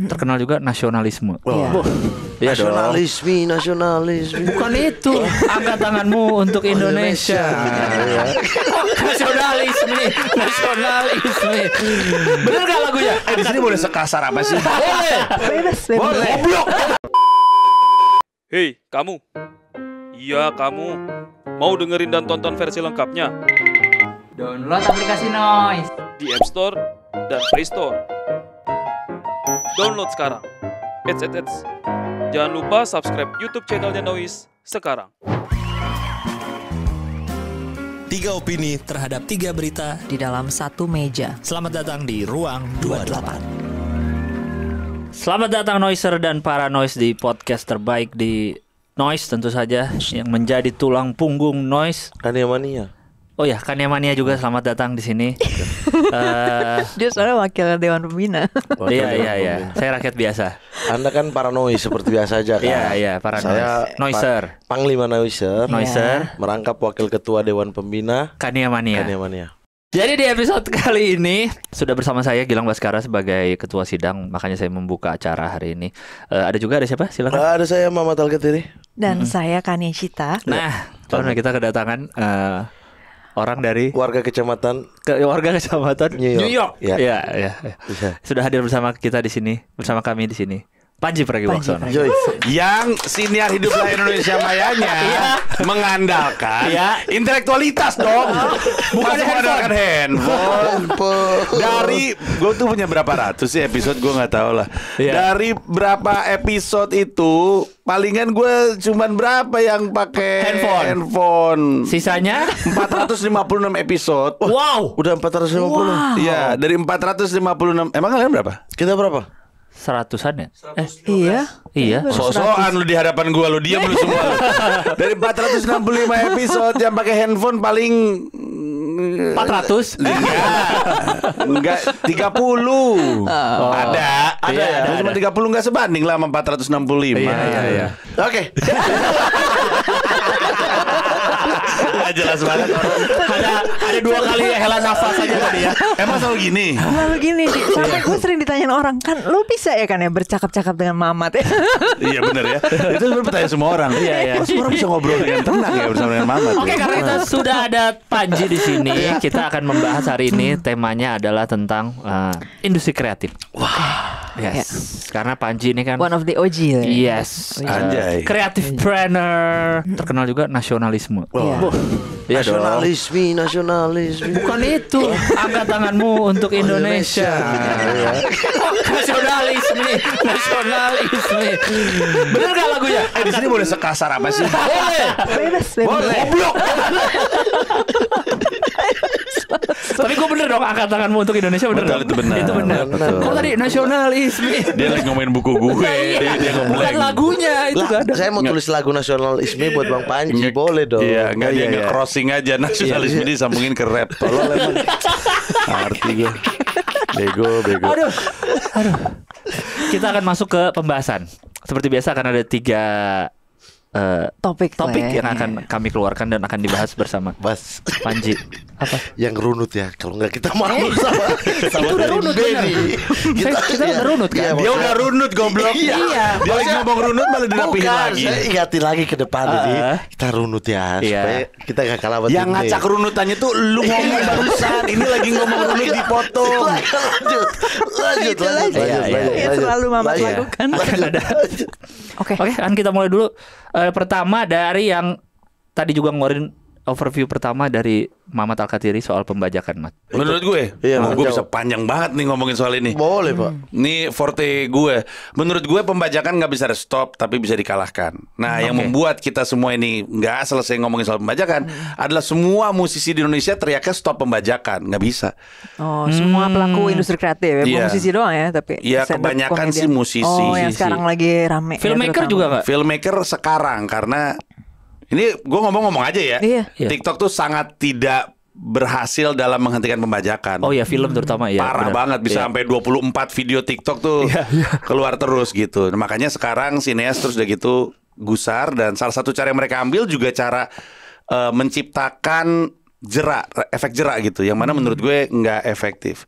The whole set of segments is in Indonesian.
terkenal juga nasionalisme. Iya nasionalisme. Bukan itu. Angkat tanganmu untuk Indonesia. Nasionalisme. Bener gak lagunya? Di sini boleh sekasar apa sih? Bebas. Goblok. Hei, kamu. Iya, kamu. Mau dengerin dan tonton versi lengkapnya? Download aplikasi Noise Di App Store dan Play Store. Download sekarang. Eits. Jangan lupa subscribe YouTube channelnya Noise sekarang. 3 opini terhadap 3 berita Di dalam satu meja. Selamat datang di Ruang 28. Selamat datang Noiser dan para Noise di podcast terbaik di Noise tentu saja, yang menjadi tulang punggung Noise. Kania-mania. Oh ya, Kania-mania juga selamat datang di sini. Dia soalnya wakil Dewan Pembina. Iya. Saya rakyat biasa. Anda kan paranoid seperti biasa aja kan? Iya, para Saya Noiser. Panglima Noiser. Noiser. Merangkap wakil ketua Dewan Pembina Kania-mania. Jadi di episode kali ini sudah bersama saya Gilang Baskara sebagai ketua sidang, makanya saya membuka acara hari ini. Ada siapa? Silakan. Ada saya Mamat Al-Katiri. Dan saya Kania Cita. Nah, karena kita kedatangan orang dari Warga kecamatan New York. Ya. Iya. Sudah hadir bersama kita di sini, bersama kami di sini. Panji Pragiwaksono. Yang siniar hiduplah Indonesia Mayanya mengandalkan intelektualitas dong. Bukan mengandalkan handphone. Dari gue tuh punya berapa ratus sih episode, gue nggak tahu lah. Dari berapa episode itu palingan gue cuman berapa yang pakai handphone. Sisanya 456 episode. Wow. Udah 450. Iya, dari 456. Emang kalian berapa? Kita berapa? 100-an ya? Iya. So-soan lu di hadapan gua, lu diam lu semua lu. Dari 465 episode yang pakai handphone paling 400? Enggak 30. Ada ya. Cuma 30 enggak sebanding lah sama 465. Iya. Oke. Enggak jelas banget orang. Ada 2 kali hela nafas aja tadi ya. Emang selalu gini. Lalu gini, sampai gue sering ditanyain orang, kan lu bisa ya kan ya bercakap-cakap dengan Mamat ya? Iya benar ya. Itu sebenarnya pertanyaan semua orang. Iya. Kok semua orang bisa ngobrol dengan tenang ya bersama dengan Mamat. Oke, karena kita sudah ada Panji di sini, kita akan membahas hari ini temanya adalah tentang industri kreatif. Yes. Karena Panji ini kan One of the OG ya. Yes. Anjay. Creative planner, terkenal juga nasionalisme. Iya nasionalisme. Bukan itu. Angkat tanganmu untuk Indonesia. Nasionalisme. Bener gak lagunya? Di sini boleh sekasar apa sih? Bebas. Goblok. Tapi gue bener dong, angkat tanganmu untuk Indonesia bener. Betul, itu benar. Itu bener. Kok tadi nasionalisme? Dia lagi ngomongin buku gue. Dia Bukan lagunya itu Lah, gak ada. saya mau tulis lagu nasionalisme buat Bang Panji, boleh dong. Iya, enggak dia nge-crossing aja nasionalisme disambungin ke rap. Tolol emang. Arti gue. Bego. Aduh. Kita akan masuk ke pembahasan. Seperti biasa akan ada 3 topik yang akan kami keluarkan dan akan dibahas bersama Bas. Panji. Apa? Yang runut ya. Kalau nggak kita malu sama Itu udah runut Benny. Kita udah runut kan? Dia udah runut goblok. Iya. Dia lagi ngomong runut malah dirapihin Bukan, lagi. saya ingatin lagi ke depan ini. Kita runut ya, supaya kita gak kalah sama Yang tim B. ngacak runutannya tuh lu ngomong barusan. Ini lagi ngomong runut dipotong. Lanjut. Yang selalu Mamat lakukan. Oke, kan kita mulai dulu. Pertama dari yang tadi juga ngeluarin overview pertama dari Mamat Al-Katiri soal pembajakan, Mat. Menurut gue, Iya, gue bisa panjang banget nih ngomongin soal ini. Boleh Pak. Ini forte gue. Menurut gue pembajakan nggak bisa stop, tapi bisa dikalahkan. Nah, yang membuat kita semua ini nggak selesai ngomongin soal pembajakan adalah semua musisi di Indonesia teriaknya stop pembajakan. Nggak bisa. Oh, semua pelaku industri kreatif ya, bukan Iya. musisi doang ya, tapi Iya, stand up kebanyakan comedian. sih musisi. Oh, yang sekarang lagi rame. Filmmaker ya, juga terutama. nggak? Filmmaker sekarang karena ini gue ngomong aja ya. Iya. TikTok tuh sangat tidak berhasil dalam menghentikan pembajakan. Oh ya, film terutama ya. Parah benar. banget, bisa Iya. sampai 24 video TikTok tuh keluar terus gitu. Nah, makanya sekarang sineas terus udah gitu gusar, dan salah satu cara yang mereka ambil juga cara menciptakan efek jerak gitu, yang mana menurut gue nggak efektif.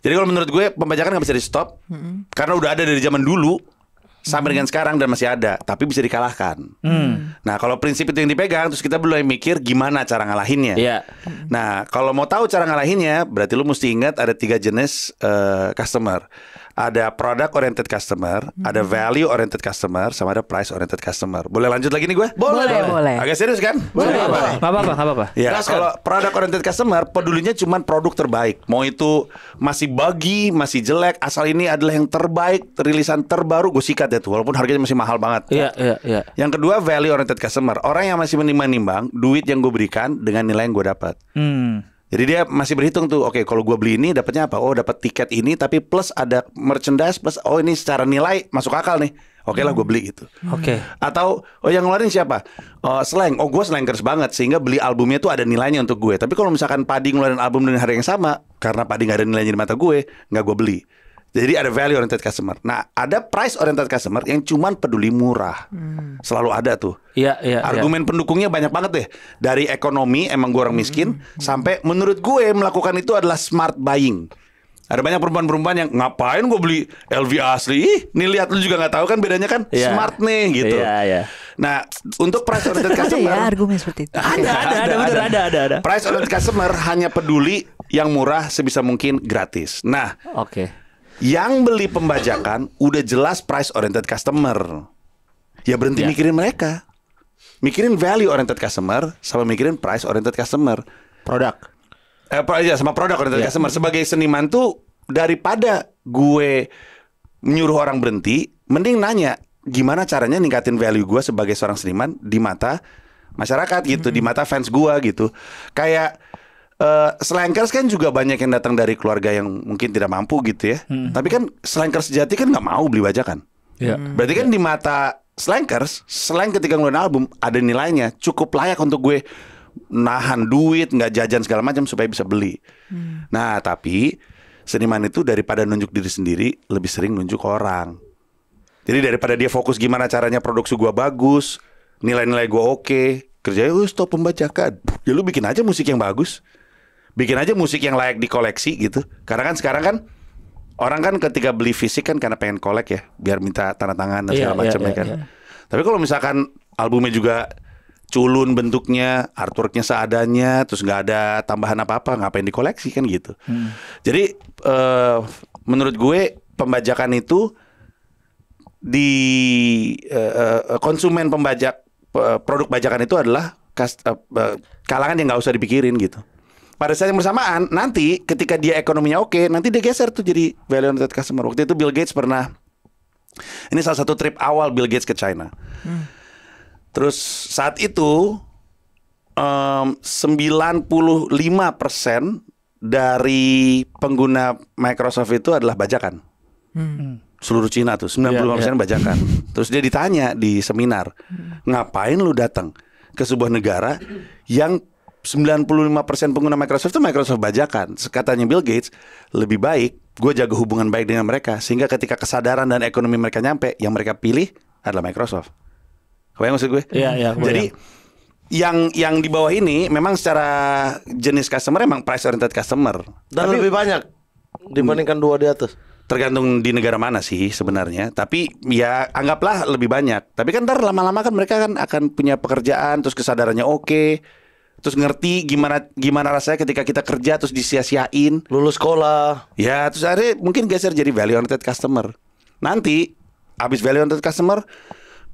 Jadi kalau menurut gue pembajakan nggak bisa di stop karena udah ada dari zaman dulu sampai dengan sekarang dan masih ada, tapi bisa dikalahkan. Nah kalau prinsip itu yang dipegang, terus kita mulai mikir gimana cara ngalahinnya. Nah kalau mau tahu cara ngalahinnya, berarti lu mesti ingat ada 3 jenis customer. Ada product oriented customer, ada value oriented customer, sama ada price oriented customer. Boleh lanjut lagi nih gue? Boleh. Agak serius kan? Nggak apa-apa. Ya, kalau product oriented customer pedulinya cuma produk terbaik. Mau itu masih buggy, masih jelek, asal ini adalah yang terbaik, rilisan terbaru, gue sikat ya tuh. Walaupun harganya masih mahal banget. Iya. Yang kedua value oriented customer, orang yang masih menimbang-nimbang duit yang gue berikan dengan nilai yang gue dapat. Jadi dia masih berhitung tuh, oke, kalau gue beli ini dapatnya apa? Oh, dapat tiket ini tapi plus ada merchandise plus ini secara nilai masuk akal nih. Oke lah gue beli gitu. Atau yang ngeluarin siapa? Slang. Gue slankers banget sehingga beli albumnya tuh ada nilainya untuk gue. Tapi kalau misalkan Padi ngeluarin album dengan harga yang sama, karena Padi nggak ada nilainya di mata gue, nggak gue beli. Jadi ada value oriented customer. Nah, ada price oriented customer yang cuman peduli murah. Selalu ada tuh. Argumen pendukungnya banyak banget deh. Dari ekonomi, emang gue orang miskin, sampai menurut gue melakukan itu adalah smart buying. Ada banyak perempuan-perempuan yang ngapain gue beli LV asli? Nih lihat, lu juga nggak tahu kan bedanya kan? Smart nih gitu. Nah, untuk price oriented customer ada ya argumen seperti itu. Ada. Price oriented customer hanya peduli yang murah sebisa mungkin gratis. Nah, yang beli pembajakan udah jelas price oriented customer. Ya berhenti mikirin mereka. Mikirin value oriented customer sama mikirin price oriented customer. Sama produk oriented customer. Sebagai seniman tuh, daripada gue menyuruh orang berhenti, mending nanya gimana caranya ningkatin value gue sebagai seorang seniman di mata masyarakat gitu, di mata fans gue gitu. Kayak slankers kan juga banyak yang datang dari keluarga yang mungkin tidak mampu gitu ya. Tapi kan slankers sejati kan nggak mau beli bajakan. Berarti kan di mata slankers, slang ketika ngeluarin album ada nilainya, cukup layak untuk gue nahan duit, nggak jajan segala macam supaya bisa beli. Nah tapi seniman itu daripada nunjuk diri sendiri, lebih sering nunjuk orang. Jadi daripada dia fokus gimana caranya produksi gue bagus, nilai-nilai gue oke, kerjanya stop pembajakan. Ya lu bikin aja musik yang bagus. Bikin aja musik yang layak dikoleksi gitu. Karena kan sekarang kan orang kan ketika beli fisik kan karena pengen kolek ya, biar minta tanda tangan dan segala macam ya kan. Tapi kalau misalkan albumnya juga culun bentuknya, artworknya seadanya, terus nggak ada tambahan apa-apa, ngapain dikoleksi kan gitu. Jadi menurut gue pembajakan itu di konsumen pembajak produk bajakan itu adalah kalangan yang nggak usah dipikirin gitu. Pada saat yang bersamaan, nanti ketika dia ekonominya oke, nanti dia geser tuh jadi value oriented customer. Waktu itu Bill Gates pernah, ini salah satu trip awal Bill Gates ke China. Terus saat itu 95% dari pengguna Microsoft itu adalah bajakan. Seluruh Cina tuh 95% bajakan. Terus dia ditanya di seminar, ngapain lu datang ke sebuah negara yang 95% pengguna Microsoft itu Microsoft bajakan. Katanya Bill Gates, lebih baik gue jaga hubungan baik dengan mereka, sehingga ketika kesadaran dan ekonomi mereka nyampe, yang mereka pilih adalah Microsoft. Kebayang maksud gue? Jadi yang di bawah ini memang secara jenis customer emang price oriented customer. Dan lebih banyak dibandingkan dua di atas. Tergantung di negara mana sih sebenarnya. Tapi ya anggaplah lebih banyak. Tapi kan ntar lama-lama kan mereka kan akan punya pekerjaan, terus kesadarannya oke, terus ngerti gimana rasanya ketika kita kerja terus disia-siain, lulus sekolah. Ya terus akhirnya mungkin geser jadi value oriented customer. Nanti abis value oriented customer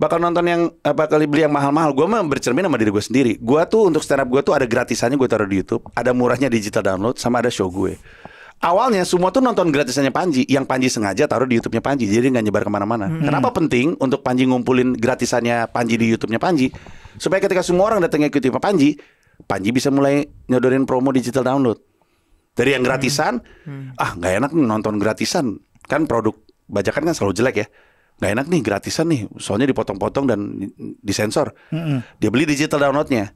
bakal nonton yang bakal beli yang mahal-mahal. Gue mah bercermin sama diri gue sendiri. Gue tuh untuk stand up gue tuh ada gratisannya gue taruh di YouTube, ada murahnya digital download, sama ada show gue. Awalnya semua tuh nonton gratisannya Panji, yang Panji sengaja taruh di YouTube-nya Panji, jadi nggak nyebar kemana-mana. Kenapa penting untuk Panji ngumpulin gratisannya Panji di YouTube-nya Panji? Supaya ketika semua orang datang ke YouTube Panji, Panji bisa mulai nyodorin promo digital download. Dari yang gratisan, nggak enak nih nonton gratisan, kan produk bajakan kan selalu jelek ya. Nggak enak nih gratisan nih, soalnya dipotong-potong dan disensor. Dia beli digital downloadnya,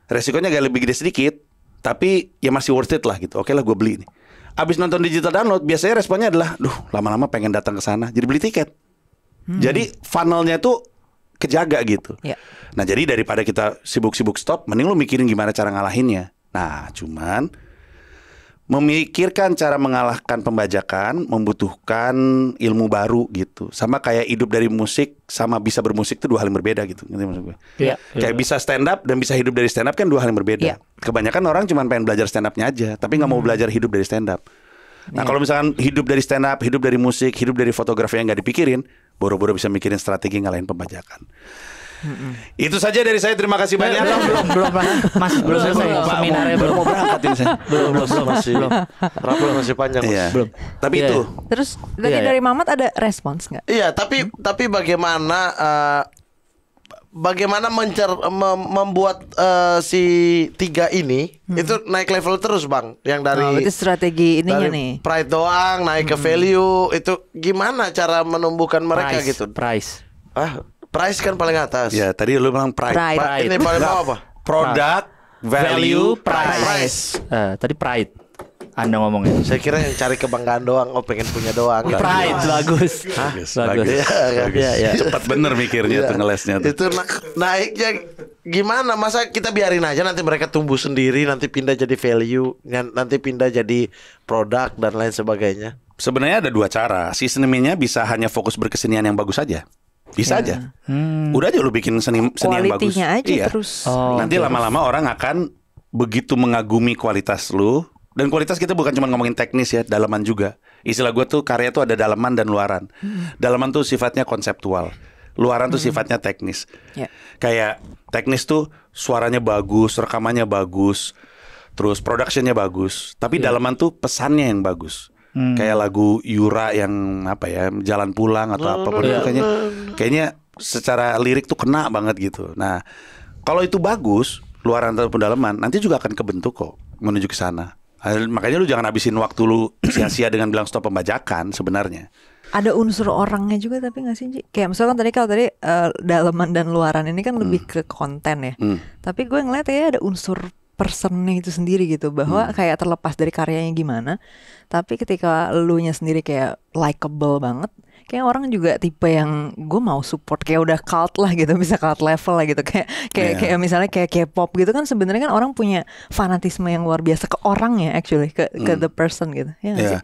resikonya agak lebih gede sedikit, tapi ya masih worth it lah gitu. Oke lah gue beli nih. Abis nonton digital download, biasanya responnya adalah, lama-lama pengen datang ke sana, jadi beli tiket. Jadi funnelnya tuh kejaga gitu. Nah jadi daripada kita sibuk-sibuk stop, mending lu mikirin gimana cara ngalahinnya. Nah, cuman memikirkan cara mengalahkan pembajakan membutuhkan ilmu baru gitu. Sama kayak hidup dari musik sama bisa bermusik itu dua hal yang berbeda gitu. Ngerti maksud gue? Iya. Kayak bisa stand up dan bisa hidup dari stand up kan dua hal yang berbeda. Iya. Kebanyakan orang cuma pengen belajar stand upnya aja, tapi nggak mau belajar hidup dari stand up. Nah, kalau misalkan hidup dari stand up, hidup dari musik, hidup dari fotografi yang nggak dipikirin, boro-boro bisa mikirin strategi ngalahin pembajakan. Itu saja dari saya. Terima kasih banyak. Belum Mas, belum selesai seminarnya, belum mau berangkat ini saya. Belum Rapat masih panjang. Iya. Belum. Tapi Iya. itu Terus tadi Iya. dari Mamat ada respons nggak? Iya, tapi bagaimana membuat si tiga ini itu naik level terus, Bang. Yang dari Itu strategi ininya dari nih. pride doang naik ke value, itu gimana cara menumbuhkan mereka gitu? Price. Price kan paling atas. ya tadi lu bilang pride. Pride. Ini paling bawah apa? Product, value, price. Price. Tadi pride. Anda ngomongnya. Saya kira yang cari kebanggaan doang, pengen punya doang. Pride bagus. Bagus. Iya. Cepat bener mikirnya tuh ngelesnya tuh. Itu naiknya gimana? Masa kita biarin aja nanti mereka tumbuh sendiri, nanti pindah jadi value, nanti pindah jadi produk dan lain sebagainya. Sebenarnya ada dua cara. Sistemnya bisa hanya fokus berkesenian yang bagus aja. Bisa aja. Udah aja lu bikin seni yang bagus. Kualitinya aja Iya. terus. Nanti lama-lama orang akan begitu mengagumi kualitas lu. Dan kualitas kita bukan cuma ngomongin teknis ya, dalaman juga. Istilah gue tuh karya tuh ada dalaman dan luaran. Dalaman tuh sifatnya konseptual, luaran tuh sifatnya teknis. Ya. Kayak teknis tuh suaranya bagus, rekamannya bagus, terus productionnya bagus. Tapi dalaman tuh pesannya yang bagus. Kayak lagu Yura yang apa ya, Jalan Pulang atau apapun itu kayaknya secara lirik tuh kena banget gitu. Nah, kalau itu bagus, luaran atau pendalaman, nanti juga akan kebentuk kok menuju ke sana. Makanya lu jangan habisin waktu lu sia-sia dengan bilang stop pembajakan sebenarnya. Ada unsur orangnya juga tapi nggak sih, Ci? Kayak misalkan kalau tadi dalaman dan luaran ini kan lebih ke konten ya. Tapi gue ngeliat ya ada unsur personnya itu sendiri gitu, bahwa kayak terlepas dari karyanya gimana, tapi ketika elunya sendiri kayak likable banget, kayak orang juga tipe yang gue mau support, kayak udah cult lah gitu, bisa cult level lah gitu, kayak misalnya kayak K-pop gitu kan, sebenarnya kan orang punya fanatisme yang luar biasa ke orangnya, actually ke the person gitu ya nggak sih?